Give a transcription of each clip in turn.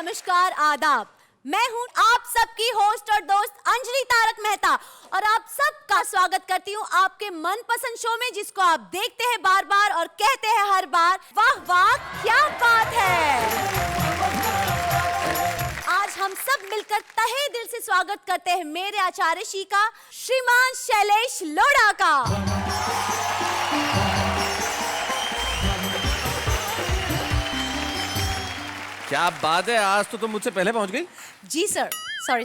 नमस्कार, आदाब। मैं हूं आप सबकी होस्ट और दोस्त अंजलि तारक मेहता और आप सबका स्वागत करती हूं आपके मनपसंद शो में, जिसको आप देखते हैं बार बार और कहते हैं हर बार, वाह वाह क्या बात है। आज हम सब मिलकर तहे दिल से स्वागत करते हैं मेरे आचार्य श्री का, श्रीमान शैलेश लोढ़ा का। क्या बात है, आज तो तुम मुझसे पहले पहुंच गई। जी सर, सॉरी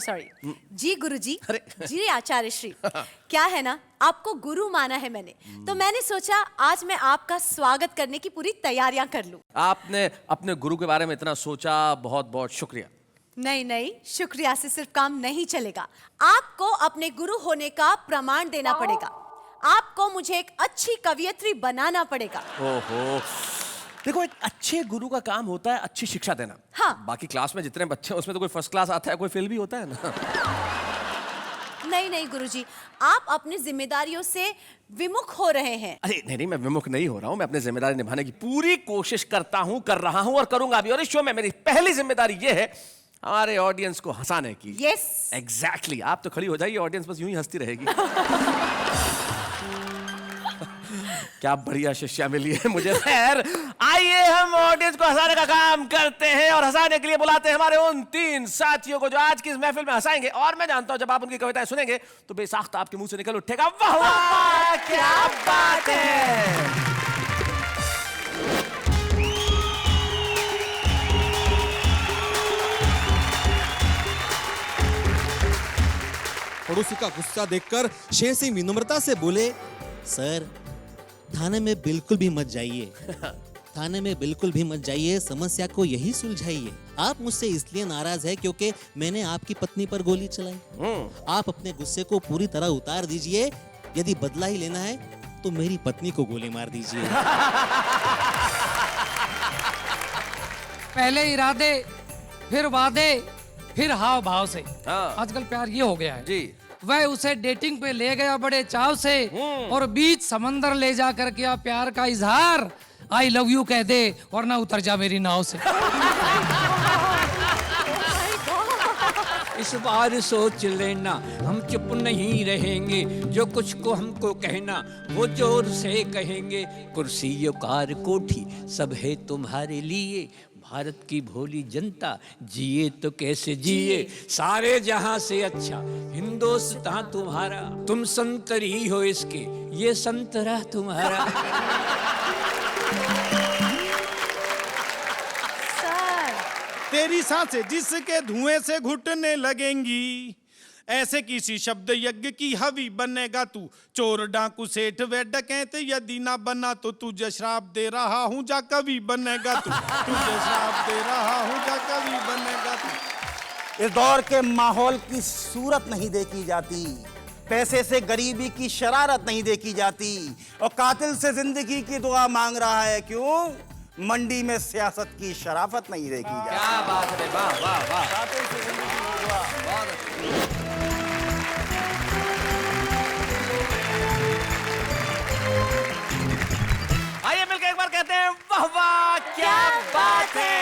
जी गुरुजी। अरे। जी आचार्य श्री। क्या है ना, आपको गुरु माना है मैंने, तो मैंने सोचा आज मैं आपका स्वागत करने की पूरी तैयारियां कर लूं। आपने अपने गुरु के बारे में इतना सोचा, बहुत बहुत शुक्रिया। नहीं, शुक्रिया से सिर्फ काम नहीं चलेगा। आपको अपने गुरु होने का प्रमाण देना पड़ेगा। आपको मुझे एक अच्छी कवियत्री बनाना पड़ेगा। ओहो, देखो एक अच्छे गुरु का काम होता है अच्छी शिक्षा देना। हाँ। बाकी क्लास में जितने बच्चे हैं उसमें तो कोई फर्स्ट क्लास आता है, कोई फेल भी होता है ना। नहीं गुरुजी, आप अपनी जिम्मेदारियों से विमुख हो रहे हैं। अरे नहीं, मैं विमुख नहीं हो रहा हूँ। मैं अपनी जिम्मेदारी निभाने की पूरी कोशिश करता हूँ, कर रहा हूँ और करूंगा भी। और इस शो में मेरी पहली जिम्मेदारी ये है हमारे ऑडियंस को हंसाने की। Yes exactly. आप तो खड़ी हो जाइए, ऑडियंस बस यूं ही हंसती रहेगी। क्या बढ़िया शिष्या मिली है मुझे। खैर, आइए हम ऑडियंस को हंसाने का काम करते हैं और हंसाने के लिए बुलाते हैं हमारे उन 3 साथियों को जो आज की इस महफिल में हंसाएंगे। और मैं जानता हूं जब आप उनकी कविताएं सुनेंगे तो बेसाख्त आपके मुंह से निकल उठेगा, वाह वाह क्या बात है। पड़ोसी का गुस्सा देखकर शेर सिंह विनम्रता से बोले, सर थाने में बिल्कुल भी मत जाइए। थाने में बिल्कुल भी मत जाइए, समस्या को यही सुलझाइए। आप मुझसे इसलिए नाराज है क्योंकि मैंने आपकी पत्नी पर गोली चलाई। आप अपने गुस्से को पूरी तरह उतार दीजिए। यदि बदला ही लेना है तो मेरी पत्नी को गोली मार दीजिए। पहले इरादे, फिर वादे, फिर हाव भाव से। हाँ। आजकल प्यार ये हो गया है जी। वह उसे डेटिंग पे ले गया बड़े चाव से और बीच समंदर ले जाकर किया प्यार का इजहार। आई लव यू कह दे वरना उतर जा मेरी नाव से। इस बार सोच लेना, हम चुप नहीं रहेंगे। जो कुछ को हमको कहना वो जोर से कहेंगे। कुर्सी कार कोठी सब है तुम्हारे लिए। भारत की भोली जनता जिए तो कैसे जिए। सारे जहां से अच्छा हिंदुस्तान तुम्हारा। तुम संतरी हो इसके, ये संतरा तुम्हारा। तेरी सांसें जिसके धुएं से घुटने लगेंगी, ऐसे किसी शब्द यज्ञ की हवी बनेगा तू। चोर डाकू सेठ व डकैत यदि ना बना तो तुझे श्राप दे रहा हूँ, जा कवि बनेगा तू। तुझे श्राप दे रहा हूँ, जा कवि बनेगा तू। इस दौर के माहौल की सूरत नहीं देखी जाती। पैसे से गरीबी की शरारत नहीं देखी जाती। और कातिल से जिंदगी की दुआ मांग रहा है, क्यों? मंडी में सियासत की शराफत नहीं देखी जाती। क्या बात है, वाह वाह वाह। कातिल से जिंदगी की दुआ। बहुत अच्छा। आइए मिलकर एक बार कहते हैं, वाह वाह क्या बात है।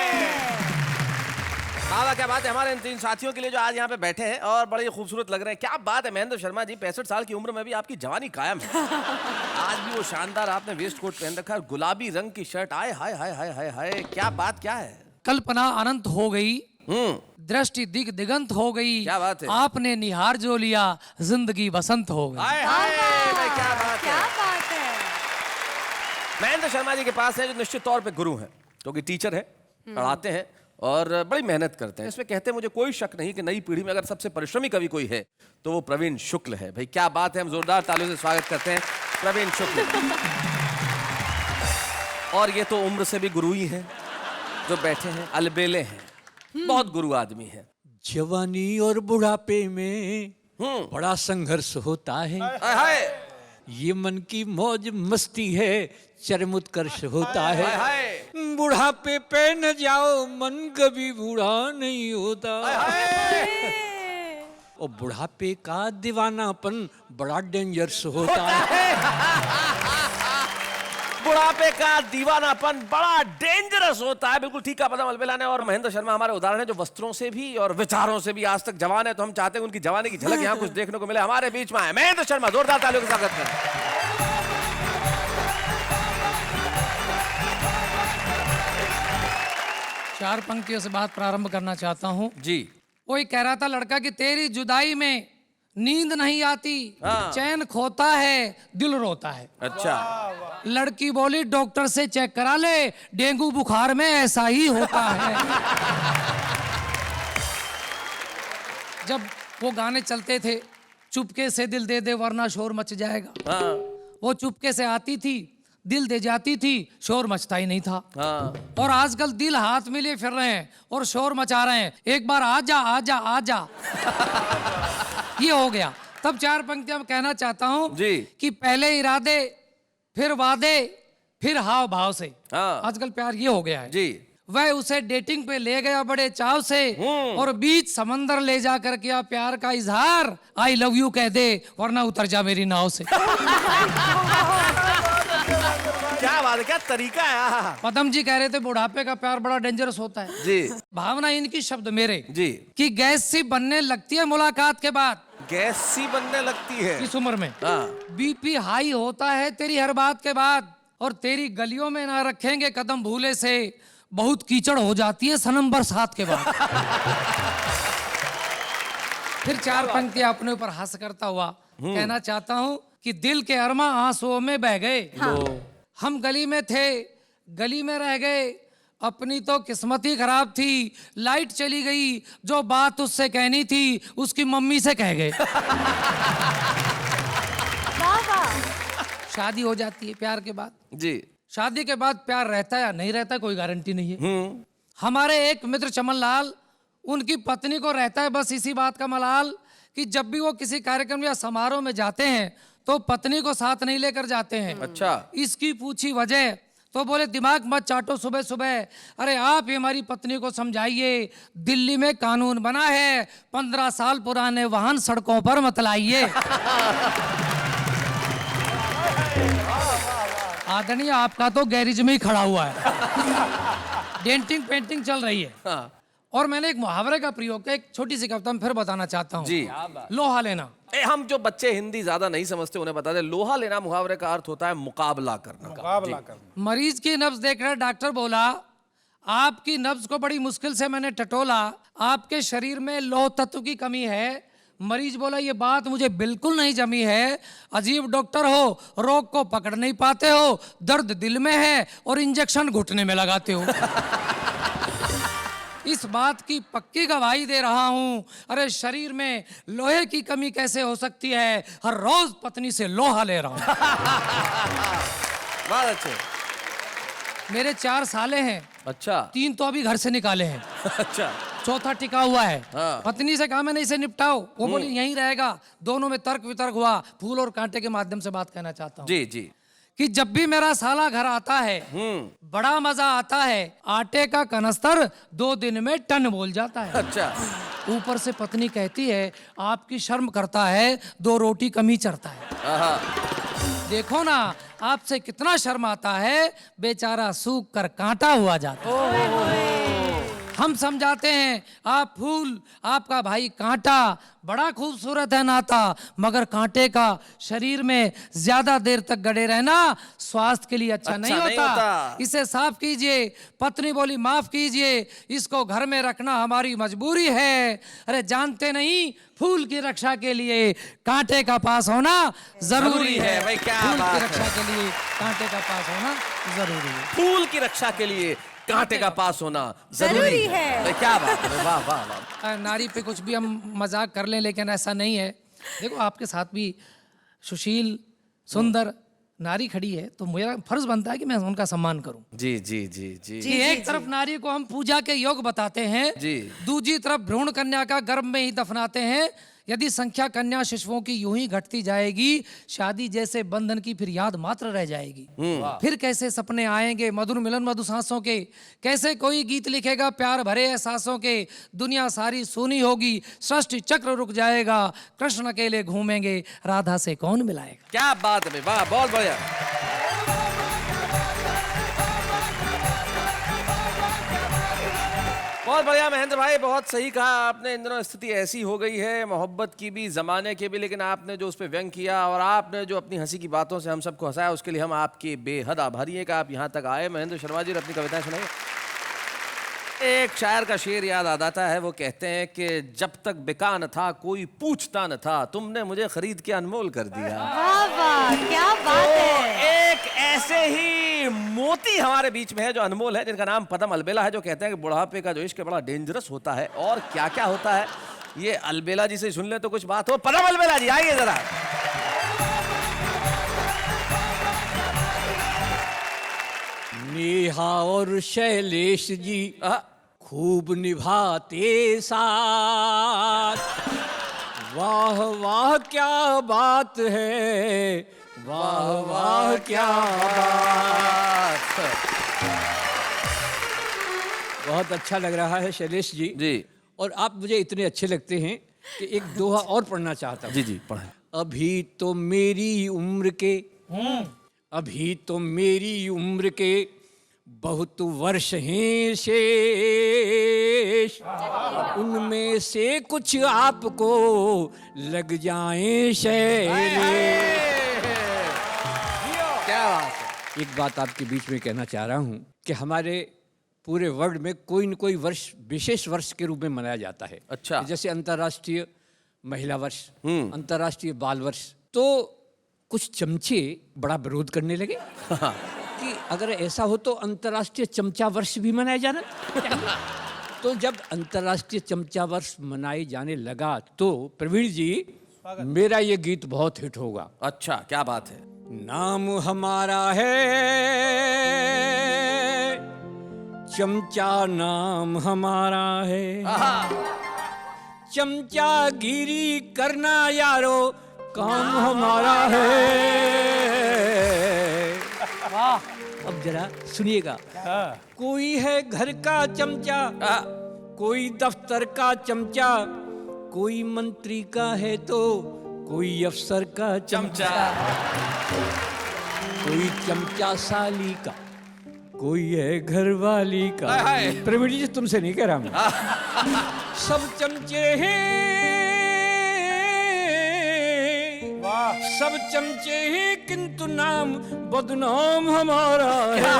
वाह वाह क्या बात है हमारे इन 3 साथियों के लिए जो आज यहाँ पे बैठे हैं और बड़े खूबसूरत लग रहे हैं। क्या बात है महेंद्र शर्मा जी, 65 साल की उम्र में भी आपकी जवानी कायम है। आज भी वो शानदार आपने वेस्ट कोट पहन रखा है, गुलाबी रंग की शर्ट। आए हाय हाय हाय हाय हाय, क्या बात क्या है। कल्पना अनंत हो गई, दृष्टि दिग दिगंत हो गई। क्या बात है। आपने निहार जो लिया जिंदगी बसंत हो गई। हाय हाय भाई, क्या बात क्या है। बात है। महेंद्र शर्मा जी के पास है जो निश्चित तौर पे गुरु हैं, क्योंकि टीचर है, पढ़ाते हैं और बड़ी मेहनत करते हैं। इसमें कहते हैं मुझे कोई शक नहीं कि नई पीढ़ी में अगर सबसे परिश्रमी कवि कोई है तो वो प्रवीण शुक्ल है। भाई क्या बात है, हम जोरदार तालियों से स्वागत करते हैं प्रवीण शुक्ल। और ये तो उम्र से भी गुरु ही हैं जो बैठे हैं, अलबेले हैं, बहुत गुरु आदमी है। जवानी और बुढ़ापे में बड़ा संघर्ष होता है। हाय हाय ये मन की मौज मस्ती है, चरम उत्कर्ष होता है। हाय बुढ़ापे पे न जाओ, मन कभी बूढ़ा नहीं होता। और बुढ़ापे का दीवानापन बड़ा डेंजरस होता है। बुढ़ापे का दीवानापन बड़ा डेंजरस होता है। बिल्कुल ठीक कहा पदम अलबेला ने। और महेंद्र शर्मा हमारे उदाहरण है जो वस्त्रों से भी और विचारों से भी आज तक जवान है, तो हम चाहते हैं उनकी जवानी की झलक यहाँ कुछ देखने को मिले। हमारे बीच में है महेंद्र शर्मा, जोरदार तालियों के स्वागत करें। चार पंक्तियों से बात प्रारंभ करना चाहता हूँ जी। कोई कह रहा था लड़का कि तेरी जुदाई में नींद नहीं आती, हाँ। चैन खोता है, दिल रोता है। अच्छा। लड़की बोली डॉक्टर से चेक करा ले, डेंगू बुखार में ऐसा ही होता है। जब वो गाने चलते थे, चुपके से दिल दे दे वरना शोर मच जाएगा, हाँ। वो चुपके से आती थी, दिल दे जाती थी, शोर मचता ही नहीं था। हाँ। और आजकल दिल हाथ में लिए फिर रहे हैं और शोर मचा रहे हैं, एक बार आजा आजा आजा। ये हो गया। तब चार पंक्तियां मैं कहना चाहता हूं जी। कि पहले इरादे, फिर वादे, फिर हाव भाव से। हाँ। आजकल प्यार ये हो गया है जी। वह उसे डेटिंग पे ले गया बड़े चाव से, और बीच समंदर ले जाकर किया प्यार का इजहार। आई लव यू कह दे वरना उतर जा मेरी नाव से। क्या बात है, क्या तरीका है। हाँ। पदम जी कह रहे थे बुढ़ापे का प्यार बड़ा डेंजरस होता है। जी। भावना इनकी, शब्द मेरे। जी। कि गैस सी बनने लगती है मुलाकात के बाद, गैस सी बनने लगती है इस उम्र में। हाँ। बीपी हाई होता है तेरी हर बात के बाद, और तेरी गलियों में ना रखेंगे कदम भूले से, बहुत कीचड़ हो जाती है सनम बरसात के बाद। फिर चार पंक्तियां अपने ऊपर हंस करता हुआ कहना चाहता हूं कि दिल के अरमा आंसुओं में बह गए। हम गली में थे, गली में रह गए, अपनी तो किस्मत ही खराब थी, लाइट चली गई, जो बात उससे कहनी थी उसकी मम्मी से कह गए। शादी हो जाती है प्यार के बाद। जी। शादी के बाद प्यार रहता है या नहीं रहता कोई गारंटी नहीं है। हमारे एक मित्र चमन लाल, उनकी पत्नी को रहता है बस इसी बात का मलाल कि जब भी वो किसी कार्यक्रम या समारोह में जाते हैं तो पत्नी को साथ नहीं लेकर जाते हैं। अच्छा। इसकी पूछी वजह तो बोले दिमाग मत चाटो सुबह सुबह, अरे आप ही हमारी पत्नी को समझाइए, दिल्ली में कानून बना है 15 साल पुराने वाहन सड़कों पर मत लाइए। आदरणीय आपका तो गैरेज में ही खड़ा हुआ है, डेंटिंग पेंटिंग चल रही है। हाँ। और मैंने एक मुहावरे का प्रयोग किया, एक छोटी सी कविता में फिर बताना चाहता हूँ। जी। लोहा लेना। हम जो बच्चे हिंदी ज्यादा नहीं समझते उन्हें बता दें, लोहा लेना मुहावरे का अर्थ होता है मुकाबला करना। मुकाबला करना। मरीज की नब्ज देख रहा डॉक्टर बोला, आपकी नब्ज को बड़ी मुश्किल से मैंने टटोला, आपके शरीर में लौह तत्व की कमी है। मरीज बोला ये बात मुझे बिल्कुल नहीं जमी है, अजीब डॉक्टर हो, रोग को पकड़ नहीं पाते हो, दर्द दिल में है और इंजेक्शन घुटने में लगाते हो। इस बात की पक्की गवाही दे रहा हूं, अरे शरीर में लोहे की कमी कैसे हो सकती है, हर रोज पत्नी से लोहा ले रहा हूं। बहुत अच्छे। मेरे 4 साले हैं। अच्छा। 3 तो अभी घर से निकाले हैं। अच्छा। चौथा टिका हुआ है। हाँ। पत्नी से कहा मैंने इसे निपटाओ, वो बोली यहीं रहेगा। दोनों में तर्क वितर्क हुआ। फूल और कांटे के माध्यम से बात कहना चाहता हूँ जी। जी। कि जब भी मेरा साला घर आता है बड़ा मजा आता है, आटे का कनस्तर 2 दिन में टन बोल जाता है। अच्छा। ऊपर से पत्नी कहती है आपकी शर्म करता है, 2 रोटी कम ही चढ़ता है। आहा। देखो ना आपसे कितना शर्म आता है, बेचारा सूख कर कांटा हुआ जाता है। हम समझाते हैं आप फूल, आपका भाई कांटा, बड़ा खूबसूरत है नाता, मगर कांटे का शरीर में ज्यादा देर तक गड़े रहना स्वास्थ्य के लिए अच्छा नहीं होता। इसे साफ कीजिए। पत्नी बोली माफ कीजिए, इसको घर में रखना हमारी मजबूरी है। अरे जानते नहीं फूल की रक्षा के लिए कांटे का पास होना जरूरी है। भाई क्या फूल बात की रक्षा है। के लिए कांटे का पास होना जरूरी है। फूल की रक्षा के लिए कांटे का पास होना जरूरी है। भाई क्या बात है, वाह वाह वाह। नारी पे कुछ भी हम मजाक कर लें लेकिन ऐसा नहीं है। देखो आपके साथ भी सुशील सुंदर नारी खड़ी है, तो मेरा फर्ज बनता है कि मैं उनका सम्मान करूं। जी जी जी जी। कि एक तरफ नारी को हम पूजा के योग बताते हैं, जी। दूसरी तरफ भ्रूण कन्या का गर्भ में ही दफनाते हैं। यदि संख्या कन्या शिशुओं की यूं ही घटती जाएगी, शादी जैसे बंधन की फिर याद मात्र रह जाएगी। फिर कैसे सपने आएंगे मधुर मिलन मधु सांसों के, कैसे कोई गीत लिखेगा प्यार भरे एहसासों के। दुनिया सारी सूनी होगी, सृष्टि चक्र रुक जाएगा, कृष्ण अकेले घूमेंगे, राधा से कौन मिलाएगा। क्या बात है भाई, वाह बहुत बढ़िया। बहुत बढ़िया महेंद्र भाई, बहुत सही कहा आपने। इन दिनों स्थिति ऐसी हो गई है, मोहब्बत की भी, जमाने की भी, लेकिन आपने जो उस पर व्यंग किया और आपने जो अपनी हंसी की बातों से हम सबको हंसाया, उसके लिए हम आपके बेहद आभारी हैं कि आप यहाँ तक आए। महेंद्र शर्मा जी, अपनी कविताएं सुनाइए। एक शायर का शेर याद आ जाता है, वो कहते हैं कि जब तक बिका न था कोई पूछता न था, तुमने मुझे खरीद के अनमोल कर दिया। वाह वाह, क्या बात है। एक ऐसे ही मोती हमारे बीच में है जो अनमोल है, जिनका नाम पदम अलबेला है, जो कहते हैं कि बुढ़ापे का जो इश्क बड़ा डेंजरस होता है। और क्या क्या होता है ये अलबेला जी से सुन ले तो कुछ बात हो। पदम अलबेला जी आइए जरा। नेहा और शैलेश जी खूब निभाते साथ, वाह वाह क्या बात है, वाह वाह क्या बात। बहुत अच्छा लग रहा है शैलेश जी। जी। और आप मुझे इतने अच्छे लगते हैं कि एक दोहा और पढ़ना चाहता हूँ। जी जी पढ़ें। अभी तो मेरी उम्र के, अभी तो मेरी उम्र के बहुत वर्ष हैं शेष, उनमें से कुछ आपको लग जाएं शेर। क्या बात है। एक बात आपके बीच में कहना चाह रहा हूँ कि हमारे पूरे वर्ल्ड में कोई न कोई वर्ष विशेष वर्ष के रूप में मनाया जाता है। अच्छा। जैसे अंतर्राष्ट्रीय महिला वर्ष, अंतर्राष्ट्रीय बाल वर्ष। तो कुछ चमचे बड़ा विरोध करने लगे कि अगर ऐसा हो तो अंतर्राष्ट्रीय चमचा वर्ष भी मनाया जाना चाहिए। तो जब अंतर्राष्ट्रीय चमचा वर्ष मनाए जाने लगा तो प्रवीण जी, मेरा ये गीत बहुत हिट होगा। अच्छा, क्या बात है। नाम हमारा है चमचा, नाम हमारा है चमचागिरी करना यारो, काम हमारा है। वाह। अब जरा सुनिएगा। कोई है घर का चमचा, कोई दफ्तर का चमचा, कोई मंत्री का है तो कोई अफसर का चमचा, कोई चमचा साली का, कोई है घरवाली का। प्रवीण जी तुमसे नहीं कह रहा मैं। सब चमचे हैं, सब चमचे हैं, किंतु नाम बदनाम हमारा है।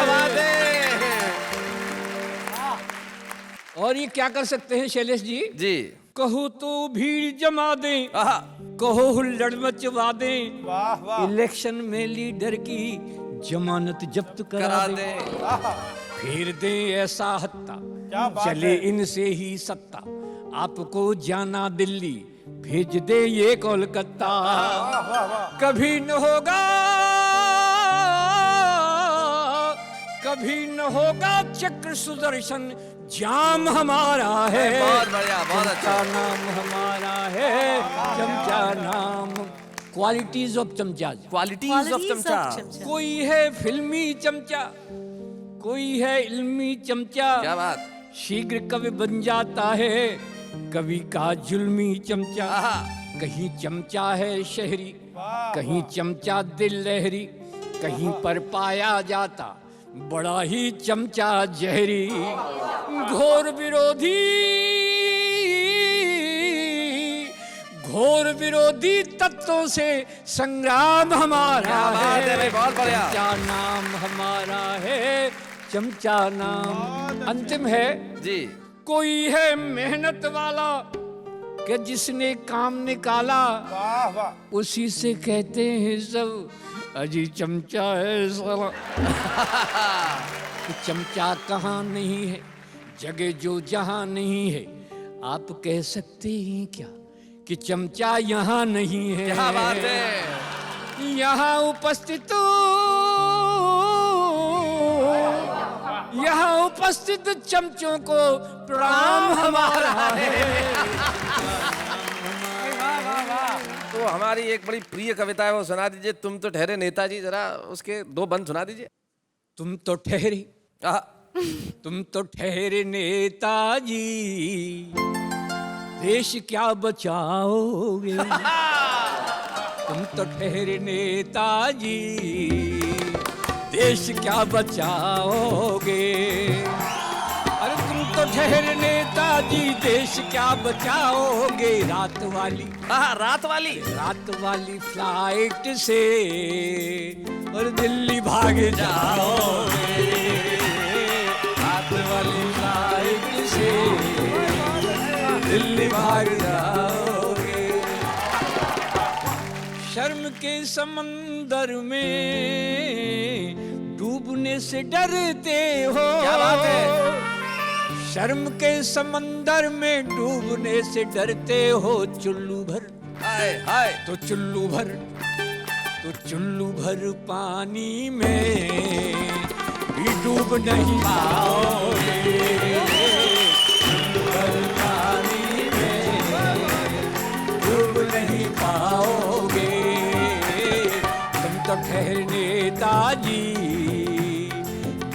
और ये क्या कर सकते हैं शैलेश जी? जी। कहो तो भीड़ जमा दें, कहो हुल्लड़ मचवा दें, इलेक्शन में लीडर की जमानत जब्त करा दें, फेर दें ऐसा हत्ता, चले इनसे ही सत्ता, आपको जाना दिल्ली भेज दे ये कोलकाता। कभी न होगा, कभी न होगा चक्र सुदर्शन, जाम हमारा है। बहुत बढ़िया, बहुत अच्छा। नाम हमारा है चमचा, नाम क्वालिटीज ऑफ चमचा। क्वालिटीज ऑफ चमचा। कोई है फिल्मी चमचा, कोई है इल्मी चमचा, क्या बात। शीघ्र कवि बन जाता है कवि का जुल्मी चमचा। कहीं चमचा है शहरी, कहीं चमचा दिल लहरी, कहीं पर पाया जाता बड़ा ही चमचा जहरी। घोर विरोधी, घोर विरोधी तत्वों से संग्राम हमारा है। बहुत बढ़िया। चमचा नाम हमारा है, चमचा नाम। अंतिम है जी। कोई है मेहनत वाला कि जिसने काम निकाला, उसी से कहते हैं सब अजी चमचा है साला। तो चमचा कहाँ नहीं है, जगह जो जहाँ नहीं है, आप कह सकते हैं क्या कि चमचा यहाँ नहीं है? क्या बात है। यहाँ उपस्थित, यहाँ उपस्थित चमचों को प्रणाम हमारा है। तो हमारी एक बड़ी प्रिय कविता है, वो सुना दीजिए। तुम तो ठहरे नेताजी, जरा उसके दो बंद सुना दीजिए। तुम तो ठहरे, तुम तो ठहरे नेताजी, देश क्या बचाओगे? तुम तो ठहरे नेताजी, देश क्या बचाओगे? अरे तुम तो ठहरे जी देश क्या बचाओगे रात वाली, हाँ, रात वाली। रात वाली फ्लाइट से और दिल्ली भाग जाओगे, रात वाली फ्लाइट से दिल्ली भाग जाओगे। शर्म के समंदर में डूबने से डरते हो, क्या बात है? शर्म के समंदर में डूबने से डरते हो। चुल्लू भर हाय हाय। तो चुल्लू भर पानी में भी डूब नहीं पाओगे, चुल्लू भर पानी में डूब नहीं पाओगे। तुम तो ठहरे नेताजी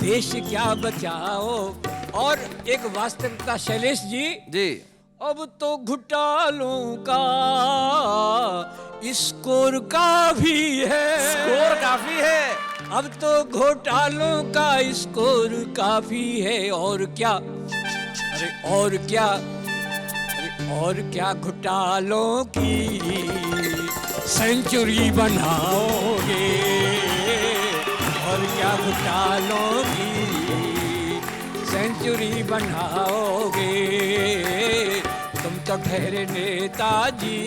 देश क्या बचाओ। और एक वास्तविकता शैलेश जी, अब तो घोटालों का स्कोर काफी है, स्कोर काफी है। अब तो घोटालों का स्कोर काफी है। और क्या, अरे और क्या, अरे और क्या घोटालों की सेंचुरी बनाओगे, और क्या घोटालों की सेंचुरी बनाओगे। तुम तो ठहरे नेताजी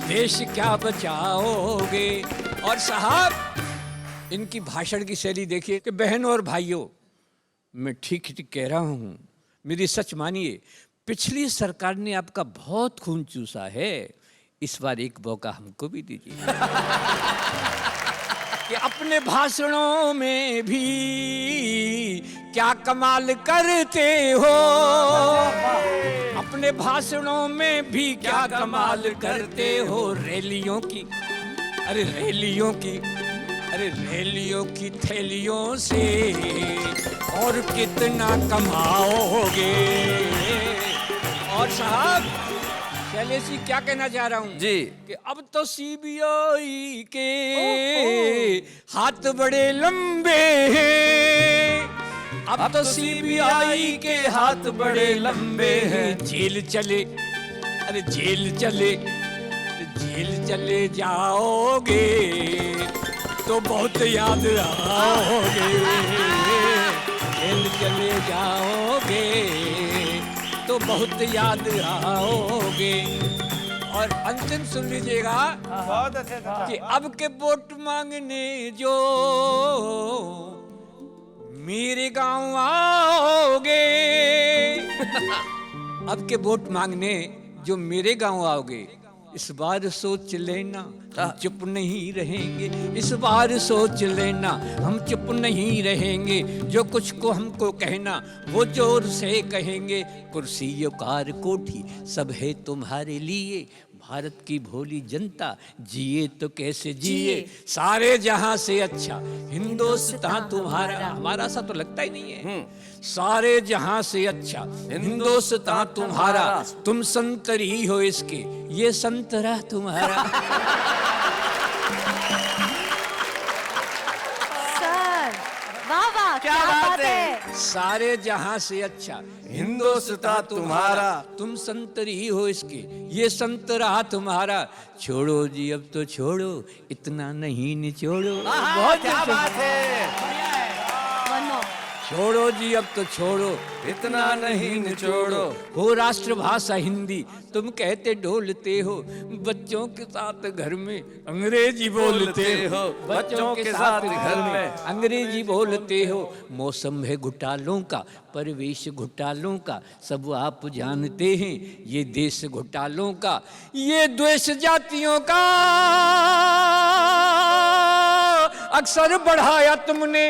देश क्या बचाओगे। और साहब इनकी भाषण की शैली देखिए कि बहनों और भाइयों, मैं ठीक ठीक कह रहा हूं, मेरी सच मानिए, पिछली सरकार ने आपका बहुत खून चूसा है, इस बार एक मौका हमको भी दीजिए कि अपने भाषणों में भी क्या कमाल करते हो, अपने भाषणों में भी क्या कमाल करते हो। रैलियों की, अरे रैलियों की, अरे रैलियों की थैलियों से और कितना कमाओगे। और साहब शैलेश जी क्या कहना चाह रहा हूं जी कि अब तो सीबीआई के हाथ बड़े लंबे हैं, अब तो सीबीआई के हाथ बड़े लंबे हैं। जेल चले, अरे जेल चले, जेल चले जाओगे तो बहुत याद आओगे, जेल चले जाओगे तो बहुत याद आओगे। और अंतिम सुन लीजिएगा, बहुत अच्छे कि अब के वोट मांगने जो मेरे गांव आओगे, अब के वोट मांगने जो मेरे गांव आओगे, इस बार सोच लेना हम चुप नहीं रहेंगे, इस बार सोच लेना हम चुप नहीं रहेंगे। जो कुछ को हमको कहना वो जोर से कहेंगे। कुर्सी कार कोठी सब है तुम्हारे लिए, भारत की भोली जनता जिए तो कैसे जिए। सारे जहां से अच्छा हिंदुस्तान तुम्हारा, हमारा सा तो लगता ही नहीं है। सारे जहां से अच्छा हिंदुस्तान तुम्हारा, तुम संतरी हो इसके ये संतरा तुम्हारा। सर वाह वाह, क्या बात है। सारे जहां से अच्छा हिंदुस्तान तुम्हारा, तुम संतरी हो इसके ये संतरा तुम्हारा। छोड़ो जी अब तो छोड़ो, इतना नहीं निचोड़ो। बहुत क्या बात है। One more. छोड़ो जी अब तो छोड़ो, इतना नहीं निचोड़ो। हो राष्ट्रभाषा हिंदी तुम कहते डोलते हो, बच्चों के साथ घर में अंग्रेजी बोलते हो, बच्चों के साथ घर में अंग्रेजी बोलते हो। मौसम है घोटालों का, परिवेश घोटालों का, सब आप जानते हैं ये देश घोटालों का। ये द्वेष जातियों का अक्सर बढ़ाया तुमने,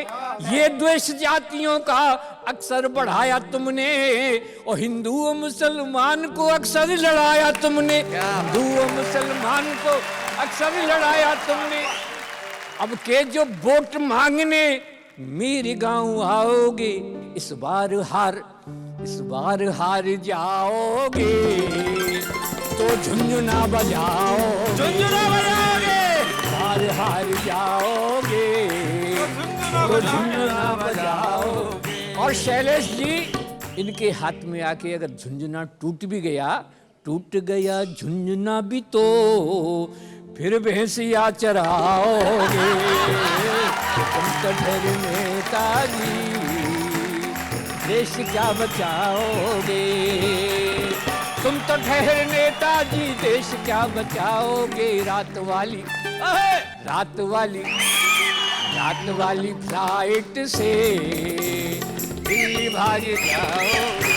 ये द्वेष जातियों का अक्सर बढ़ाया तुमने, और हिंदू और मुसलमान को अक्सर लड़ाया तुमने, हिंदू और मुसलमान को अक्सर लड़ाया तुमने। अब के जो वोट मांगने मेरे गांव आओगे, इस बार हार जाओगे तो झुंझुना बजाओ, झुंझुना बजाओगे। हार जाओगे तो झुंझुना बजाओ। और शैलेश जी इनके हाथ में आके अगर झुंझुना टूट भी गया, टूट गया झुंझुना भी तो फिर भैंसिया चराओगे तुम तो ठहरे नेताजी, देश क्या बचाओगे, तुम तो ठहरे नेताजी, देश क्या बचाओगे। रात वाली फ्लाइट से दिल्ली भाग जाओगे।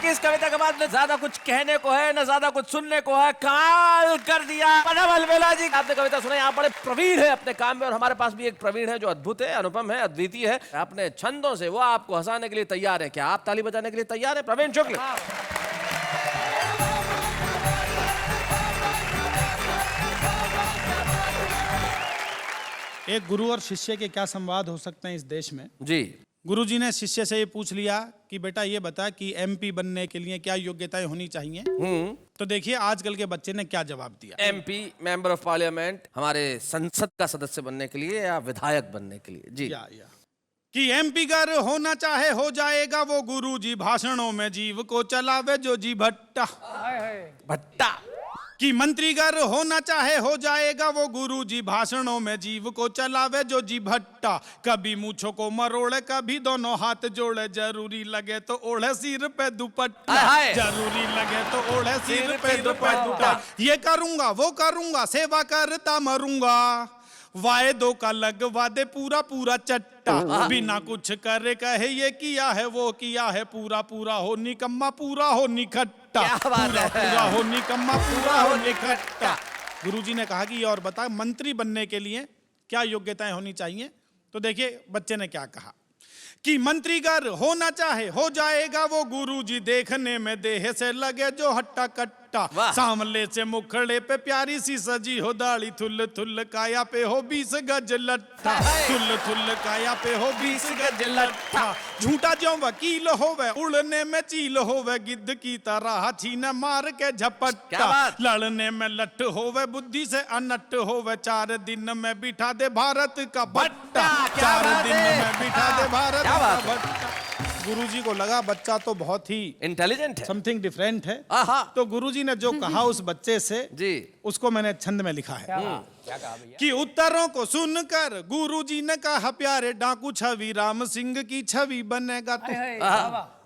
इस कविता के बाद न ज्यादा कुछ कहने को है न ज्यादा कुछ सुनने को है, कमाल कर दिया पनम अलवेला जी। आपने कविता सुना, यहाँ बड़े प्रवीण है अपने काम में, और हमारे पास भी एक प्रवीण है जो अद्भुत है, अनुपम है, अद्वितीय है अपने छंदों से। वो आपको हंसाने के लिए तैयार है। क्या आप ताली बजाने के लिए तैयार है? प्रवीण शुक्ल। एक गुरु और शिष्य के क्या संवाद हो सकते हैं इस देश में। जी। गुरुजी ने शिष्य से ये पूछ लिया कि बेटा ये बता कि एमपी बनने के लिए क्या योग्यताएं होनी चाहिए। तो देखिए आजकल के बच्चे ने क्या जवाब दिया। एमपी, मेंबर ऑफ पार्लियामेंट, हमारे संसद का सदस्य बनने के लिए या विधायक बनने के लिए। जी। या। कि एमपी गर होना चाहे हो जाएगा वो गुरुजी, भाषणों में जीव को चलावे जो जी भट्टा। कि मंत्रीगर होना चाहे हो जाएगा वो गुरुजी, भाषणों में जीव को चलावे जो जी भट्टा। कभी मूछों को मरोड़े, कभी दोनों हाथ जोड़े, जरूरी लगे तो ओढ़े सिर पे दुपट्टा, जरूरी लगे तो ओढ़े सिर पे दुपट्टा। ये करूंगा वो करूंगा, सेवा करता मरूंगा, वायदों का लगवा दे पूरा पूरा चट्टा। बिना कुछ करे कहे ये किया है वो किया है, पूरा पूरा हो निकम्मा पूरा हो निखट्टा, पूरा हो निकम्मा पूरा हो निखट्टा। गुरुजी ने कहा कि ये और बता मंत्री बनने के लिए क्या योग्यताएं होनी चाहिए। तो देखिए बच्चे ने क्या कहा कि मंत्रीगर होना चाहे हो जाएगा वो गुरुजी, देखने में देह से लगे जो हट्टा कट्टा, सामले से मुखड़े पे प्यारी सी सजी हो दाढ़ी, थुल थुल काया पे हो 20 गज लट्ठा, थुल थुल काया पे हो 20 गज लट्ठा। झूठा जो वकील होवे, उड़ने में चील होवे, गिद्ध की तरह छीने मार के झपट्टा, लड़ने में लट्ठ होवे, बुद्धि से अनट्ठ होवे, 4 दिन में बिठा दे भारत का भट्टा, 4 दिन में बिठा दे भारत का भट्टा। गुरुजी को लगा बच्चा तो बहुत ही इंटेलिजेंट है, समथिंग डिफरेंट है। तो गुरुजी ने जो कहा उस बच्चे से जी उसको मैंने छंद में लिखा है। क्या कहा भैया? कि उत्तरों को सुनकर गुरुजी ने कहा, प्यारे डाकू छवि राम सिंह की छवि बनेगा तू।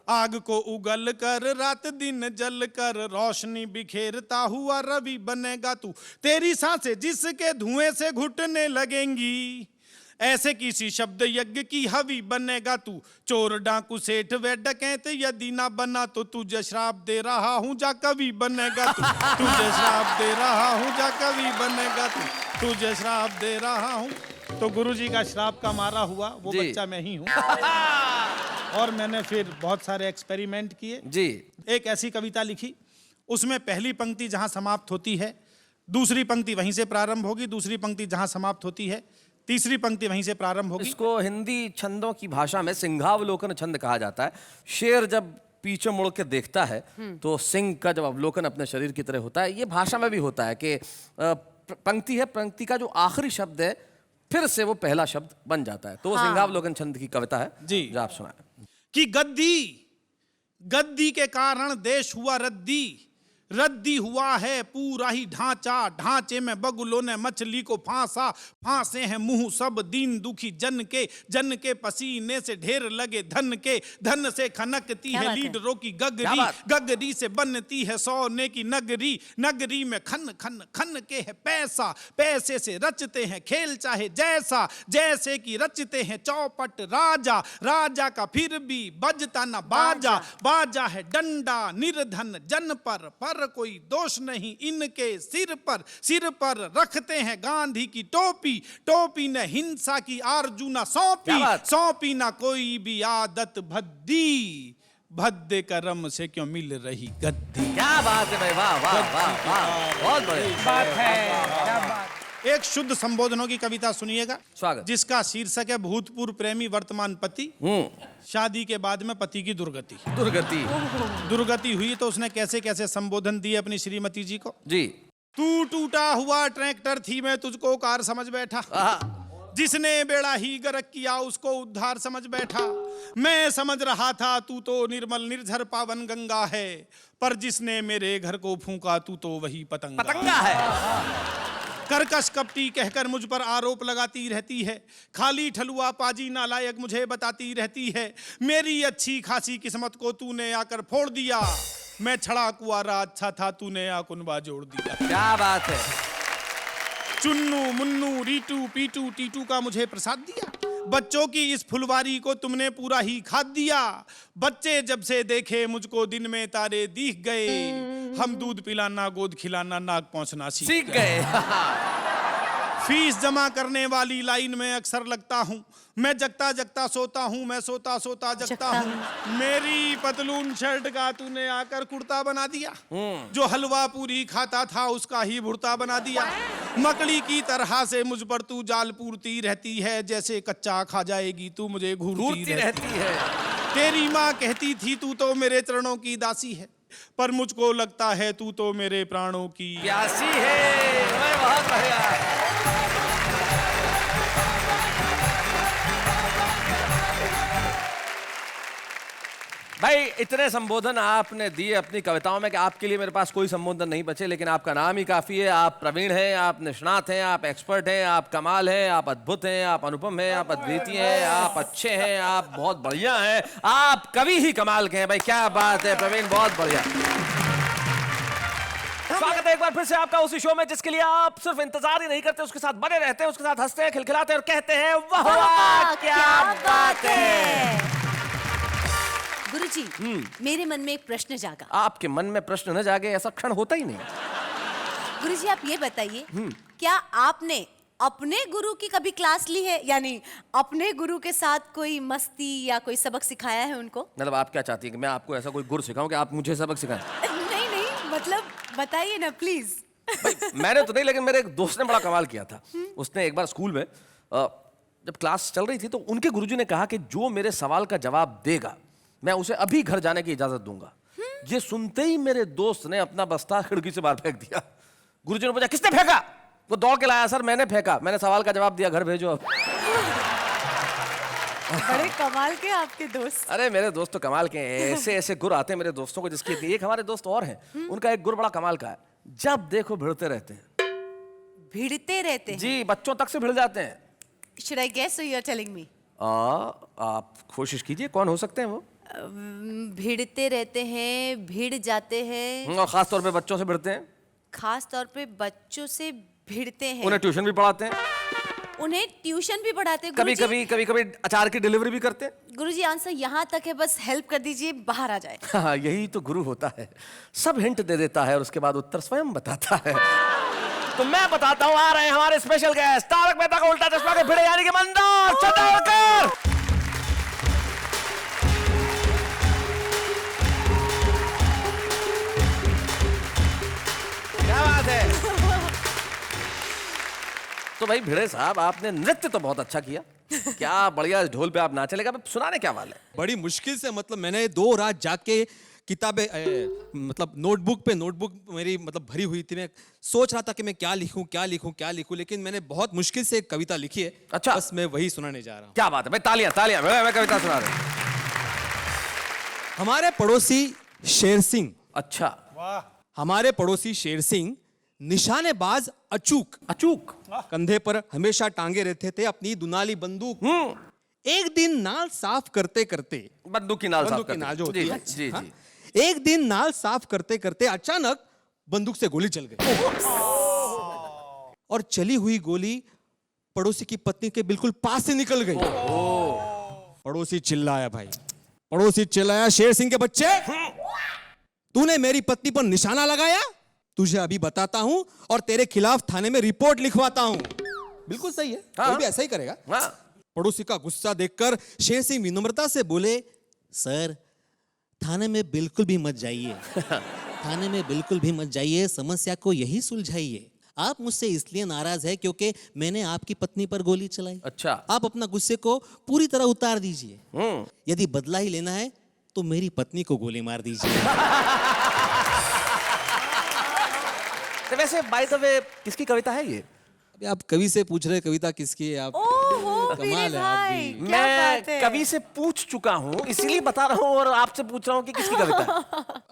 आग को उगल कर रात दिन जल कर, रोशनी बिखेरता हुआ रवि बनेगा तू। तेरी सांसें जिसके धुएं से घुटने लगेंगी, ऐसे किसी शब्द यज्ञ की हवी बनेगा तू। चोर डाकू सेठ व डकैत यदि ना बना तो तुझे श्राप दे रहा हूँ जा कवि बनेगा तू, तुझे श्राप दे रहा हूँ जा कवि बनेगा तू, तुझे श्राप दे रहा हूँ। तो गुरुजी का श्राप का मारा हुआ वो बच्चा मैं ही हूँ। और मैंने फिर बहुत सारे एक्सपेरिमेंट किए जी। एक ऐसी कविता लिखी, उसमें पहली पंक्ति जहाँ समाप्त होती है, दूसरी पंक्ति वहीं से प्रारंभ होगी, दूसरी पंक्ति जहाँ समाप्त होती है, तीसरी पंक्ति वहीं से प्रारंभ होगी। इसको हिंदी छंदों की भाषा में सिंहावलोकन छंद कहा जाता है। शेर जब पीछे मुड़ के देखता है तो सिंह का जब अवलोकन अपने शरीर की तरह होता है। ये भाषा में भी होता है कि पंक्ति है, पंक्ति का जो आखिरी शब्द है फिर से वो पहला शब्द बन जाता है। तो वो सिंहावलोकन छंद की कविता है जी, जो आप सुनाए। कि गद्दी के कारण देश हुआ रद्दी हुआ है पूरा ही ढांचा, ढांचे में बगुलों ने मछली को फांसा, फांसे हैं मुंह सब दीन दुखी जन के पसीने से ढेर लगे धन से खनकती है लीडरों की गगरी से बनती है सोने की नगरी में खन के है पैसे से रचते हैं खेल चाहे जैसे कि रचते हैं चौपट राजा का फिर भी बजता न बाजा है डंडा निर्धन जन पर कोई दोष नहीं इनके सिर पर रखते हैं गांधी की टोपी ने हिंसा की आरजू न सौंपी ना कोई भी आदत भद्दे करम से क्यों मिल रही गद्दी। क्या बात है भाई, वाह वाह वाह वाह, बहुत बड़ी बात है। एक शुद्ध संबोधनों की कविता सुनिएगा, स्वागत। जिसका शीर्षक है भूतपूर्व प्रेमी वर्तमान पति, शादी के बाद में पति की दुर्गति। दुर्गति हुई तो उसने कैसे कैसे संबोधन दिए अपनी श्रीमती जी को। जी। तू टूटा हुआ ट्रैक्टर थी, मैं तुझको कार समझ बैठा, जिसने बेड़ा ही गर्क किया उसको उद्धार समझ बैठा। मैं समझ रहा था तू तो निर्मल निर्झर पावन गंगा है, पर जिसने मेरे घर को फूंका तू तो वही पतंगा है। कर्कश कपटी कहकर मुझ पर आरोप लगाती रहती है, खाली ठलुआ पाजी नालायक मुझे बताती रहती है। मेरी अच्छी खासी किस्मत को तूने आकर फोड़ दिया, मैं छड़ा कुआरा अच्छा था तूने आकुनबा जोड़ दिया। क्या बात है। चुन्नू मुन्नू रीटू पीटू टीटू का मुझे प्रसाद दिया, बच्चों की इस फुलवारी को तुमने पूरा ही खाद दिया। बच्चे जब से देखे मुझको दिन में तारे दिख गए, हम दूध पिलाना गोद खिलाना नाक पहुंचना सीख गए। फीस जमा करने वाली लाइन में अक्सर लगता हूँ, मैं जगता जगता सोता हूँ, मैं सोता सोता जगता हूँ। मेरी पतलून शर्ट का तूने आकर कुर्ता बना दिया, जो हलवा पूरी खाता था उसका ही भुर्ता बना दिया। मकड़ी की तरह से मुझ पर तू जाल पूरती रहती है, जैसे कच्चा खा जाएगी तू मुझे घूरती रहती है। तेरी माँ कहती थी तू तो मेरे चरणों की दासी है, पर मुझको लगता है तू तो मेरे प्राणों की प्यासी है। मैं बहुत बढ़िया। भाई इतने संबोधन आपने दिए अपनी कविताओं में कि आपके लिए मेरे पास कोई संबोधन नहीं बचे, लेकिन आपका नाम ही काफी है। आप प्रवीण हैं, आप निष्णात हैं, आप एक्सपर्ट हैं, आप कमाल हैं, आप अद्भुत हैं, आप अनुपम हैं, आप अद्वितीय हैं, आप अच्छे हैं, आप बहुत बढ़िया हैं, आप कवि ही कमाल के हैं। भाई क्या बात है प्रवीण, बहुत बढ़िया। स्वागत है एक बार फिर से आपका उसी शो में जिसके लिए आप सिर्फ इंतजार ही नहीं करते, उसके साथ बने रहते हैं, उसके साथ हंसते हैं, खिलखिलाते हैं और कहते हैं वाह वाह क्या बात है। गुरुजी, मेरे मन में एक प्रश्न जागा। आपके मन में प्रश्न न जागे ऐसा क्षण होता ही नहीं। गुरुजी आप ये बताइए, क्या आपने अपने गुरु की कभी क्लास ली है, यानी अपने गुरु के साथ कोई मस्ती या कोई सबक सिखाया है उनको? मतलब आप क्या चाहती हैं कि मैं आपको ऐसा कोई गुर सिखाऊं कि आप मुझे सबक सिखाएं? नहीं नहीं, मतलब बताइए ना प्लीज। भाई मैंने तो नहीं, लेकिन मेरे एक दोस्त ने बड़ा कमाल किया था। उसने एक बार स्कूल में जब क्लास चल रही थी तो उनके गुरुजी ने कहा कि जो मेरे सवाल का जवाब देगा मैं उसे अभी घर जाने की इजाजत दूंगा। ये सुनते ही मेरे दोस्त ने अपना बस्ता खिड़की से बाहर फेंक दिया। गुरुजी ने पूछा किसने फेंका? वो दौड़ के लाया, सर मैंने फेंका, मैंने सवाल का जवाब दिया, घर भेजो अब। बड़े कमाल के आपके दोस्त। अरे मेरे दोस्त तो कमाल के हैं, ऐसे ऐसे गुर आते हैं मेरे दोस्तों को जिसकी। एक हमारे दोस्त और हैं, उनका एक गुर बड़ा कमाल का है, जब देखो भिड़ते रहते हैं। भिड़ते रहते हैं? जी, बच्चों तक से भिड़ जाते हैं। Should I guess or you're telling me? आप कोशिश कीजिए, कौन हो सकते हैं वो? भिड़ते रहते हैं, भिड़ जाते हैं, और खास तौर पे बच्चों से भिड़ते हैं। खास तौर पे बच्चों से भिड़ते हैं। उन्हें ट्यूशन भी पढ़ाते हैं, उन्हें ट्यूशन भी पढ़ाते हैं। कभी कभी अचार की डिलीवरी भी करते हैं। गुरुजी आंसर यहाँ तक है, बस हेल्प कर दीजिए, बाहर आ जाए। हाँ, यही तो गुरु होता है, सब हिंट दे देता है और उसके बाद उत्तर स्वयं बताता है। तो मैं बताता हूँ, आ रहे हैं हमारे स्पेशल गेस्ट तारक मेहता का उल्टा चश्मा के भिड़े यानी कि मंदार चंद्रकर। क्या बात है। तो भाई भिड़े साहब, आपने नृत्य तो बहुत अच्छा किया, क्या बढ़िया ढोल पे आप नाचे, लेकिन सुनाने क्या वाले? बड़ी मुश्किल से, मतलब मैंने 2 रात जाके किताबें मतलब नोटबुक मेरी मतलब भरी हुई थी। मैं सोच रहा था कि मैं क्या लिखूं, लेकिन मैंने बहुत मुश्किल से एक कविता लिखी है। अच्छा। बस मैं वही सुनाने जा रहा हूँ। क्या बात है भाई, तालियां। मैं कविता सुना रहा हूं। हमारे पड़ोसी शेर सिंह, अच्छा, हमारे पड़ोसी शेर सिंह निशानेबाज अचूक कंधे पर हमेशा टांगे रहते थे अपनी दुनाली बंदूक। एक दिन नाल साफ करते करते, बंदूक की नाल जो होती है, जी। एक दिन नाल साफ करते करते अचानक बंदूक से गोली चल गई, और चली हुई गोली पड़ोसी की पत्नी के बिल्कुल पास से निकल गई। पड़ोसी चिल्लाया, भाई पड़ोसी चिल्लाया, शेर सिंह के बच्चे, तूने मेरी पत्नी पर निशाना लगाया, तुझे अभी बताता हूं और तेरे खिलाफ थाने में रिपोर्ट लिखवाता हूं। बिल्कुल सही है, कोई भी ऐसा ही करेगा। पड़ोसी का गुस्सा देखकर शेर सिंह विनम्रता से बोले, सर थाने में बिल्कुल भी मत जाइए, थाने में बिल्कुल भी मत जाइए, समस्या को यही सुलझाइए। आप मुझसे इसलिए नाराज है क्योंकि मैंने आपकी पत्नी पर गोली चलाई। अच्छा। आप अपना गुस्से को पूरी तरह उतार दीजिए। हम्म। यदि बदला ही लेना है तो मेरी पत्नी को गोली मार दीजिए। तो वैसे बाय द वे किसकी कविता है ये? अभी आप कवि से पूछ रहे कविता किसकी है? आप ओहो पीरे कमाल है आप भाई, भी। क्या मैं बात है। कवि से पूछ चुका हूँ, इसीलिए बता रहा हूँ और आपसे पूछ रहा हूँ कि किसकी कविता है।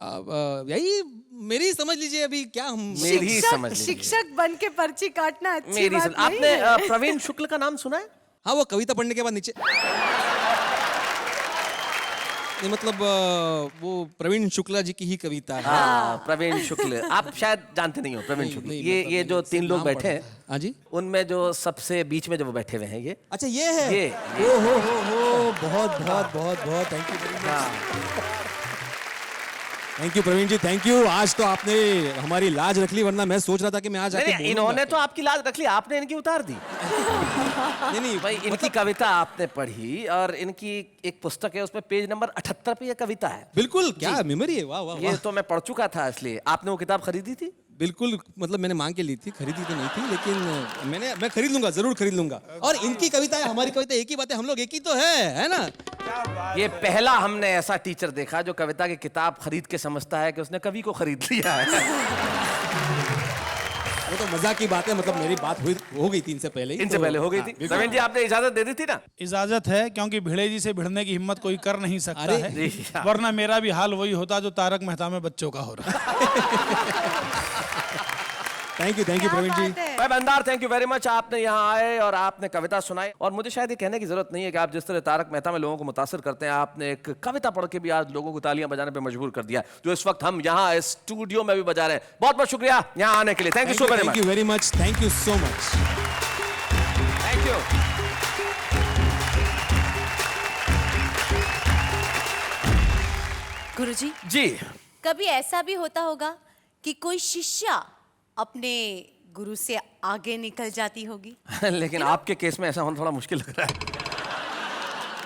अब, यही मेरी समझ लीजिए। अभी क्या हम मेरी ही समझ लीजिए। शिक्षक बन के पर्ची काटना अच्छी मेरी बात नहीं आपने है। प्रवीण शुक्ल का नाम सुना है? हाँ, वो कविता पढ़ने के बाद नीचे ये मतलब वो प्रवीण शुक्ला जी की ही कविता है। हाँ, प्रवीण शुक्ल। आप शायद जानते नहीं हो प्रवीण शुक्ल। नहीं, ये मतलब ये जो मैंने तीन लोग नाम बैठे पढ़ा हैं, है। हाँ जी। उनमें जो सबसे बीच में जो वो बैठे हुए हैं ये अच्छा ये है। ये ओ हो बहुत बहुत बहुत बहुत thank you very much. Thank you Praveen ji, thank you. आज तो आपने हमारी लाज रख ली, वरना मैं सोच रहा था कि मैं आज आके नहीं, इन्होंने तो आपकी लाज रख ली, आपने इनकी उतार दी। नहीं भाई इनकी कविता आपने पढ़ी और इनकी एक पुस्तक है, उसमें पेज नंबर 78 पे ये कविता है। बिल्कुल, क्या मेमोरी है, वाह वाह ये वाह। तो मैं पढ़ चुका था, इसलिए आपने वो किताब खरीदी थी? बिल्कुल, मतलब मैंने मांग के ली थी, खरीदी तो नहीं थी, लेकिन मैं खरीद लूंगा, जरूर खरीद लूंगा। और इनकी कविता है, हमारी कविता एक ही बात है, हम लोग एक ही तो है ना? ये पहला हमने ऐसा टीचर देखा जो कविता की किताब खरीद के समझता है कि उसने कवि को खरीद लिया है। वो तो मजाक की बात है, मतलब मेरी बात हो गई थी इनसे पहले ही। इनसे तो- पहले हो गई हाँ, थी। बिल्कुल। प्रवीण जी आपने इजाजत दे दी थी ना? इजाजत है, क्योंकि भिड़े जी से भिड़ने की हिम्मत कोई कर नहीं सकता अरे, है, जी, हाँ। वरना मेरा भी हाल वही होता जो तारक मेहता में बच्चों का हो रहा है। थैंक यू क्या प्रवीण जी। बात है। भाई बंदार, थैंक यू वेरी मच। आपने यहाँ आए और आपने कविता सुनाई, और मुझे शायद ये कहने की जरूरत नहीं है कि आप जिस तरह तारक मेहता में लोगों को मुतासिर करते हैं, आपने एक कविता पढ़ के भी आज लोगों को तालियां बजाने पे मजबूर कर दिया, जो इस वक्त हम यहाँ इस स्टूडियो में भी बजा रहे हैं। बहुत बहुत शुक्रिया यहाँ आने के लिए। Thank you so very thank much. You very much, thank you so much. Thank you. Guruji, ji कभी ऐसा भी होता होगा कि कोई शिष्या अपने गुरु से आगे निकल जाती होगी? लेकिन आपके केस में ऐसा होना थोड़ा मुश्किल लग रहा है।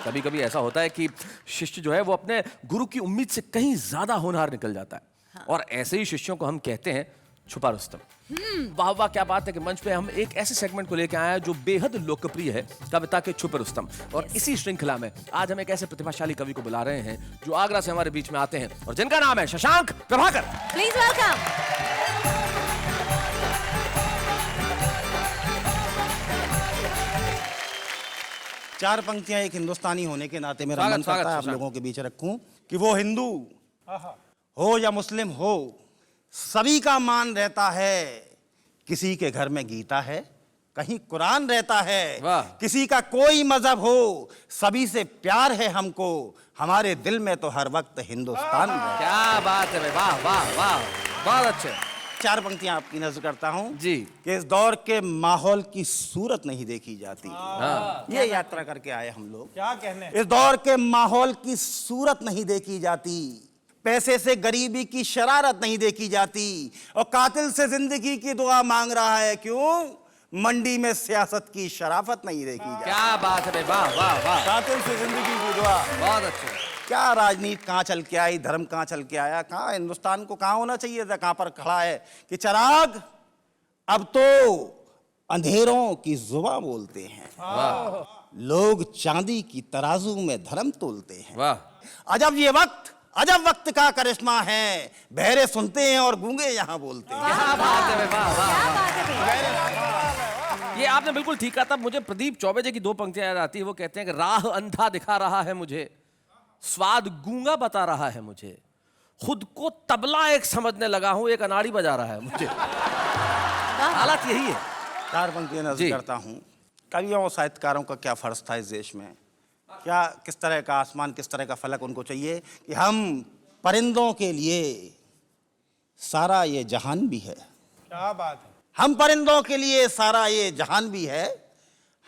कभी कभी ऐसा होता है कि शिष्य जो है वो अपने गुरु की उम्मीद से कहीं ज्यादा होनहार निकल जाता है। हाँ। और ऐसे ही शिष्यों को हम कहते हैं छुपा रुस्तम। वाह वाह, क्या बात है कि मंच पे हम एक ऐसे सेगमेंट को लेकर आए हैं जो बेहद लोकप्रिय है, कविता के छुपे रुस्तम। और इसी श्रृंखला में आज हम एक ऐसे प्रतिभाशाली कवि को बुला रहे हैं जो आगरा से हमारे बीच में आते हैं और जिनका नाम है शशांक प्रभाकर। Please welcome. चार पंक्तियां एक हिंदुस्तानी होने के नाते मेरा स्वागत, मन करता है स्वागत, आप स्वागत। लोगों के बीच रखूं कि वो हिंदू हो या मुस्लिम हो, सभी का मान रहता है। किसी के घर में गीता है, कहीं कुरान रहता है, वाह। किसी का कोई मजहब हो, सभी से प्यार है हमको, हमारे दिल में तो हर वक्त हिंदुस्तान रहता है। क्या बात है भाई, वाह वाह वाह, बहुत अच्छे। चार पंक्तियां आपकी नजर करता हूं जी। कि इस दौर के माहौल की सूरत नहीं देखी जाती। हाँ। ये यात्रा करके आए हम लोग। क्या कहने। इस दौर के माहौल की सूरत नहीं देखी जाती, पैसे से गरीबी की शरारत नहीं देखी जाती, और कातिल से जिंदगी की दुआ मांग रहा है क्यों? मंडी में सियासत की शराफत नहीं देखी जाती। क्या बात है भाई, वाह वाह वाह, कातिल से जिंदगी की दुआ। बहुत अच्छे। क्या राजनीति कहाँ चल के आई, धर्म कहाँ चल के आया, कहाँ हिंदुस्तान को कहाँ होना चाहिए था, कहाँ पर खड़ा है कि चिराग अब तो अंधेरों की जुबां बोलते हैं, लोग चांदी की तराजू में धर्म तोलते हैं। वाह, अजब वक्त का करिश्मा है, बहरे सुनते हैं और गूंगे यहाँ बोलते हैं। क्या बात है भाई, वाह वाह। क्या बात है भैया? ये आपने बिल्कुल ठीक कहा था। मुझे प्रदीप चौबे जी की दो पंक्तियां याद आती है। वो कहते हैं कि राह अंधा दिखा रहा है मुझे, स्वाद गूंगा बता रहा है मुझे, खुद को तबला एक समझने लगा हूं, एक अनाड़ी बजा रहा है मुझे। हालत यही है। चार पंक्तियां नजर जी। करता हूँ। कवियों और साहित्यकारों का क्या फर्ज था इस देश में, क्या किस तरह का आसमान, किस तरह का फलक उनको चाहिए कि हम परिंदों के लिए सारा ये जहान भी है। क्या बात है। हम परिंदों के लिए सारा ये जहान भी है,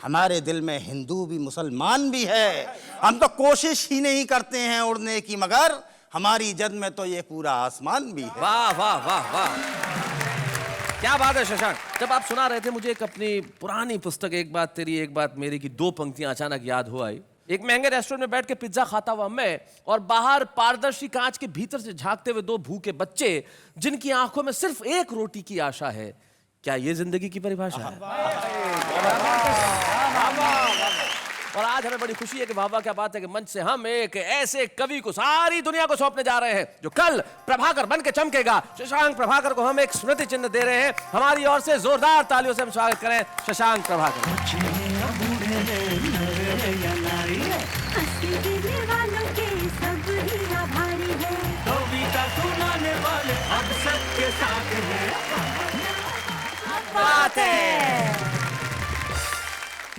हमारे दिल में हिंदू भी मुसलमान भी है। हम तो कोशिश ही नहीं करते हैं उड़ने की, मगर हमारी जद में तो ये पूरा आसमान भी है। वाह वाह वाह वाह, क्या बात है शशांक। जब आप सुना रहे थे मुझे एक अपनी पुरानी पुस्तक एक बात तेरी एक बात मेरी की दो पंक्तियां अचानक याद हो आई। एक महंगे रेस्टोरेंट में बैठ के पिज्जा खाता हुआ मैं और बाहर पारदर्शी कांच के भीतर से झांकते हुए दो भूखे बच्चे जिनकी आंखों में सिर्फ एक रोटी की आशा है, क्या ये जिंदगी की परिभाषा है? और आज हमें बड़ी खुशी है कि वाह वाह क्या बात है कि मंच से हम एक ऐसे कवि को सारी दुनिया को सौंपने जा रहे हैं जो कल प्रभाकर बन के चमकेगा। शशांक प्रभाकर को हम एक स्मृति चिन्ह दे रहे हैं। हमारी ओर से जोरदार तालियों से हम स्वागत करें शशांक प्रभाकर। बात है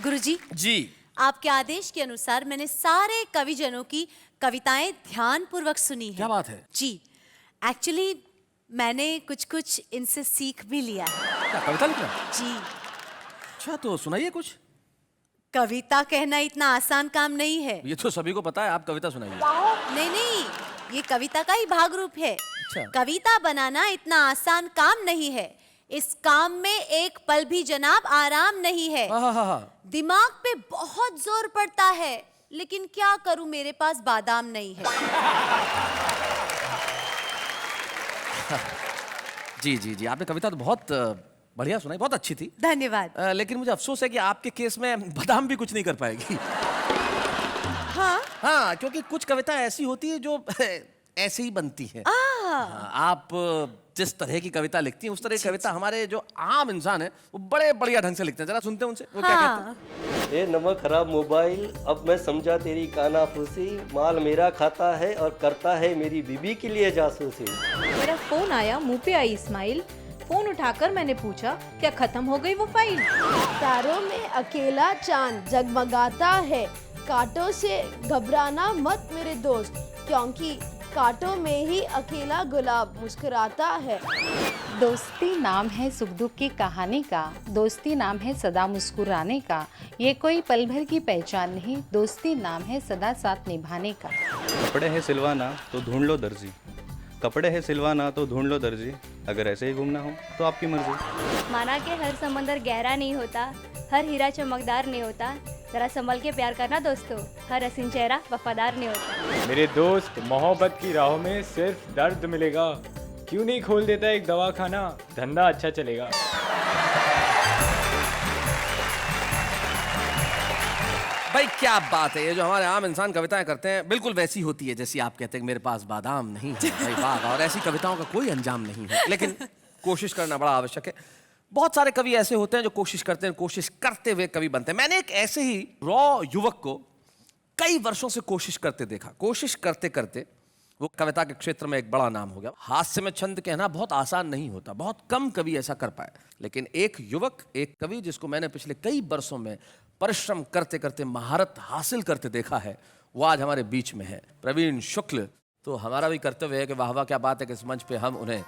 गुरुजी, जी आपके आदेश के अनुसार मैंने सारे कविजनों की कविताएं ध्यान पूर्वक सुनी है। क्या बात है? जी, एक्चुअली मैंने कुछ कुछ इनसे सीख भी लिया है। क्या कविता लिखना? जी, अच्छा तो सुनाइए कुछ। कविता कहना इतना आसान काम नहीं है। ये तो सभी को पता है, आप कविता सुनाइए। नहीं नहीं, ये कविता का ही भाग रूप है। अच्छा। कविता बनाना इतना आसान काम नहीं है। इस काम में एक पल भी जनाब आराम नहीं है। दिमाग पे बहुत जोर पड़ता है, लेकिन क्या करूं, मेरे पास बादाम नहीं है। जी जी जी, आपने कविता तो बहुत बढ़िया सुनाई, बहुत अच्छी थी। धन्यवाद। लेकिन मुझे अफसोस है कि आपके केस में बादाम भी कुछ नहीं कर पाएगी। हाँ हाँ, क्योंकि कुछ कविता ऐसी होती है जो ऐसे ही बनती है। हाँ, आप जिस तरह की कविता लिखती हैं उस तरह की कविता हमारे जो आम इंसान है वो बड़े बढ़िया ढंग से लिखते हैं। जरा सुनते हैं उनसे वो क्या कहते हैं। ए नमक खराब मोबाइल, अब मैं समझा तेरी कानाफूसी, माल मेरा खाता है और करता है मेरी बीबी के लिए जासूसी। मेरा फोन आया, मुंह पे आई स्माइल, फोन उठाकर मैंने पूछा क्या खत्म हो गई वो फाइल। तारों में अकेला चांद जगमगाता है, कांटों से घबराना मत मेरे दोस्त, क्योंकि कांटों में ही अकेला गुलाब मुस्कुराता है। दोस्ती नाम है सुख दुख की कहानी का, दोस्ती नाम है सदा मुस्कुराने का, ये कोई पल भर की पहचान नहीं, दोस्ती नाम है सदा साथ निभाने का। कपड़े हैं सिलवाना तो ढूंढ लो दर्जी, कपड़े हैं सिलवाना तो ढूंढ लो दर्जी, अगर ऐसे ही घूमना हो तो आपकी मर्जी। माना कि हर समंदर गहरा नहीं होता, हर हीरा चमकदार नहीं होता, जरा संभल के प्यार करना दोस्तों, हर हसीन चेहरा वफादार नहीं होता। मेरे दोस्त, मोहब्बत की राहों में सिर्फ दर्द मिलेगा, क्यों नहीं खोल देता एक दवाखाना, धंधा अच्छा चलेगा। भाई क्या बात है, ये जो हमारे आम इंसान कविताएं करते हैं बिल्कुल वैसी होती है जैसी आप कहते हैं मेरे पास बादाम नहीं है। भाई वाह, और ऐसी कविताओं का कोई अंजाम नहीं है, लेकिन कोशिश करना बड़ा आवश्यक है। बहुत सारे कवि ऐसे होते हैं जो कोशिश करते हैं, कोशिश करते हुए कवि बनते हैं। मैंने एक ऐसे ही रॉ युवक को कई वर्षों से कोशिश करते देखा। कोशिश करते करते वो कविता के क्षेत्र में एक बड़ा नाम हो गया। हास्य में छंद कहना बहुत आसान नहीं होता, बहुत कम कवि ऐसा कर पाए। लेकिन एक युवक, एक कवि जिसको मैंने पिछले कई वर्षों में परिश्रम करते करते महारत हासिल करते देखा है, वो आज हमारे बीच में है, प्रवीण शुक्ल। तो हमारा भी कर्तव्य है कि वाह वाह क्या बात है कि इस मंच पे हम उन्हें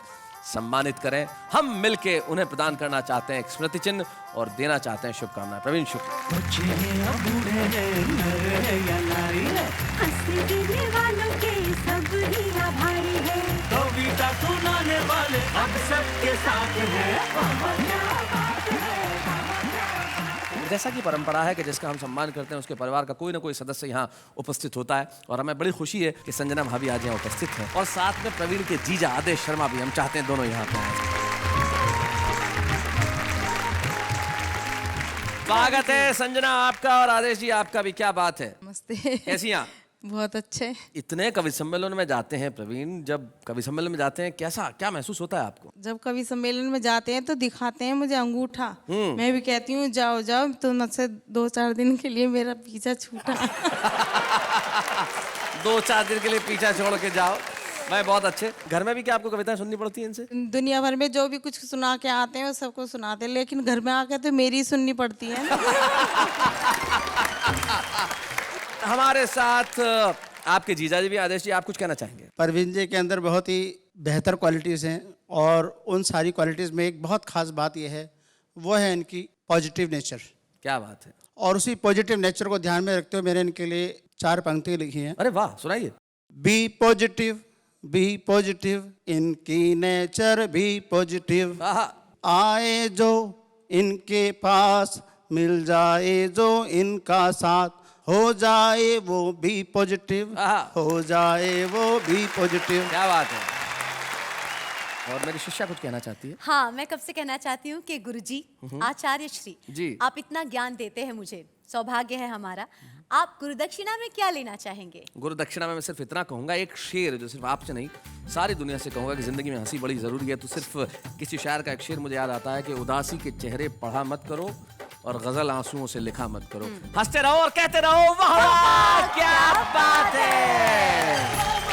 सम्मानित करें। हम मिलके उन्हें प्रदान करना चाहते हैं एक स्मृति चिन्ह और देना चाहते हैं शुभकामनाएं। प्रवीण शुक्ल। जैसा कि परंपरा है कि जिसका हम सम्मान करते हैं उसके परिवार का कोई ना कोई सदस्य यहाँ उपस्थित होता है, और हमें बड़ी खुशी है कि संजना भाभी आज यहाँ उपस्थित हैं, और साथ में प्रवीण के जीजा आदेश शर्मा भी, हम चाहते हैं दोनों यहाँ पे आए। स्वागत है संजना आपका और आदेश जी आपका भी। क्या बात है, नमस्ते। कैसी हैं? बहुत अच्छे। इतने कवि सम्मेलन में जाते हैं प्रवीण, जब कवि सम्मेलन में जाते हैं कैसा क्या महसूस होता है आपको? जब कवि सम्मेलन में जाते हैं तो दिखाते हैं मुझे अंगूठा, मैं भी कहती हूँ जाओ जाओ, तो मुझसे 2-4 दिन के लिए मेरा पीछा छूटा। 2-4 दिन के लिए पीछा छोड़ के जाओ। मैं बहुत अच्छे। घर में भी क्या आपको कविताएं सुननी पड़ती हैं इनसे? दुनिया भर में जो भी कुछ सुना के आते हैं वो सबको सुनाते हैं, लेकिन घर में आके तो मेरी सुननी पड़ती है। हमारे साथ आपके जीजा जी भी, आदेश जी, आप कुछ कहना चाहेंगे? परवीन जी के अंदर बहुत ही बेहतर क्वालिटीज़ हैं, और उन सारी क्वालिटीज़ में एक बहुत खास बात यह है, वो है इनकी पॉजिटिव नेचर। क्या बात है। और उसी पॉजिटिव नेचर को ध्यान में रखते हुए मैंने इनके लिए 4 पंक्ति लिखी हैं। अरे वाह, सुनाइए। बी पॉजिटिव, इनकी नेचर भी पॉजिटिव, आए जो इनके पास, मिल जाए जो इनका साथ, हो जाए वो भी पॉजिटिव, हो जाए वो भी पॉजिटिव। क्या बात है। और मेरी शिष्या कुछ कहना चाहती है। हाँ, मैं कब से कहना चाहती हूँ कि गुरुजी, आचार्य श्री जी, आप इतना ज्ञान देते हैं मुझे, सौभाग्य है हमारा। आप गुरुदक्षिणा में क्या लेना चाहेंगे? गुरु दक्षिणा में मैं सिर्फ इतना कहूंगा, एक शेर जो सिर्फ आपसे नहीं सारी दुनिया से कहूंगा कि जिंदगी में हंसी बड़ी जरूरी है। तो सिर्फ किसी शायर का एक शेर मुझे याद आता है कि उदासी के चेहरे पढ़ा मत करो और गजल आंसुओं से लिखा मत करो। हंसते रहो और कहते रहो वाह वाह क्या बात है।